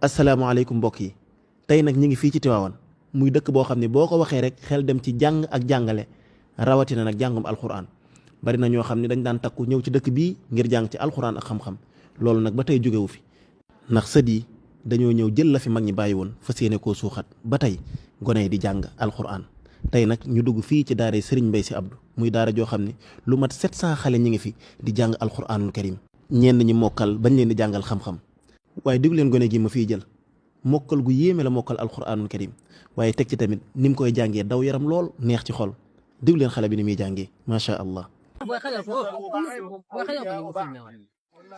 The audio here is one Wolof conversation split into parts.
asalaamaaleykum mbokk yi tey nag ñi ngi fii ci Tiwaawan muy dëkk boo xam ne boo ko waxee rek xel dem ci jàng ak jàngale rawatina nag jàngum alxuraan bari na ñoo xam ne dañ daan takku ñëw ci dëkk bii ngir jàng ci alxuraan ak xam-xam loolu nag ba tey jógewu fi ndax sët yi dañoo ñëw jël la fi mag ñi bàyyi woon fas yéene koo suuxat ba tey gone yi di jàng alxuraan tey nag ñu dugg fii ci daara Serigne Mbaye Sy Abdou muy daara joo xam ne lu mat 700 xale ñi ngi fi di jàng alxuraanul karim ñenn ñi mokkal bañ leen di jàngal xam-xam waaye déglu leen gone gi ma fiy jël mokkal gu yéeme la mokkal alxuraanul karim waaye teg ci tamit ni mu koy jàngee daw yaram lool neex ci xol déglu leen xale bi ni muy jàngee macha allah.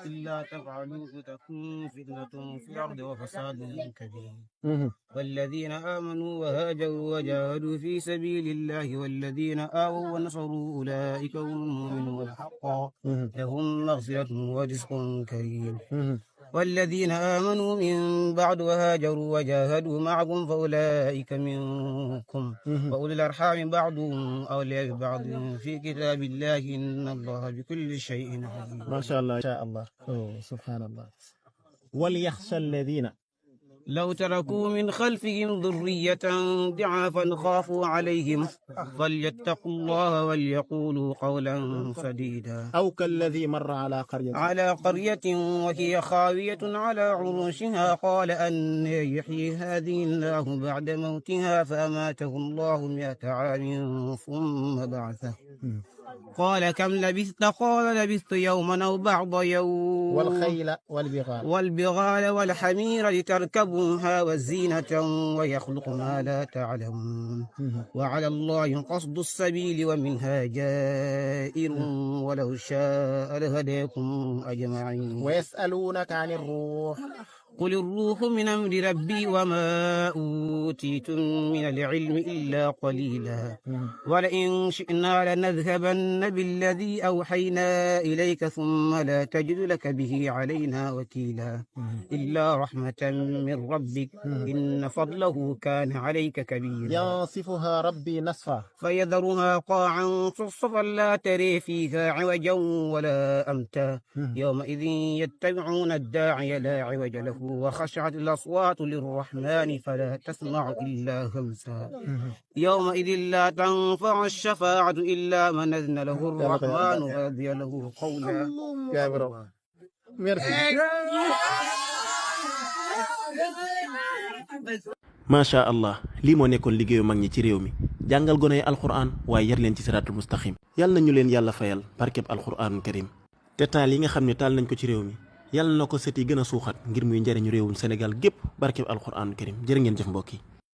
إلا تفعلوا تكن فتنة في الأرض وفساد كبير والذين آمنوا وهاجروا وجاهدوا في سبيل الله والذين آووا ونصروا أولئك هم المؤمنون حقا لهم مغفرة ورزق كريم والذين آمنوا من بعد وهاجروا وجاهدوا معكم فأولئك منكم وأولي الأرحام بعضهم أولياء ببعض في كتاب الله إن الله بكل شيء عليم. ما شاء الله شاء الله سبحان الله. وليخشى الذين لو تركوا من خلفهم ذرية ضعافا خافوا عليهم فليتقوا الله وليقولوا قولا سديدا. أو كالذي مر على قرية وهي خاوية على عروشها قال أن يحيي هذه الله بعد موتها فأماته الله 100 عام ثم بعثه قال كم لبثت قال لبثت يوما أو بعض يوم والخيل والبغال والحمير لتركبوها والزينة ويخلق ما لا تعلمون وعلى الله قصد السبيل ومنها جائر ولو شاء لهديكم أجمعين. ويسألونك عن الروح قل الروح من أمر ربي وما أوتيتم من العلم إلا قليلا ولئن شئنا لنذهبن بالذي أوحينا إليك ثم لا تجد لك به علينا وكيلا إلا رحمة من ربك إن فضله كان عليك كبيرا. ينصفها ربي نصفا فيذرها قاعا صفصفا لا تري فيها عوجا ولا أمتا يومئذ يتبعون الداعي لا عوج له وخشعت الأصوات للرحمن فلا تسمع إلا همسا يومئذ لا تنفع الشفاعة إلا من أذن له الرحمن ورضي له قولا. macha allah lii moo nekkoon liggéeyu mag ñi ci réew mi jàngal gone yi alxuraan waaye yar leen ci siraatul mustaqim yàlla na ñu leen yàlla fayal barkeb alxuraanul karim te taal yi nga xam ne taal nañ ko ci réew mi yàlla na ko set yi gën a suuxat ngir muy njëriñu réewum Sénégal gépp barkeb alxuraanul karim jërë ngeen jëf mbokk yi.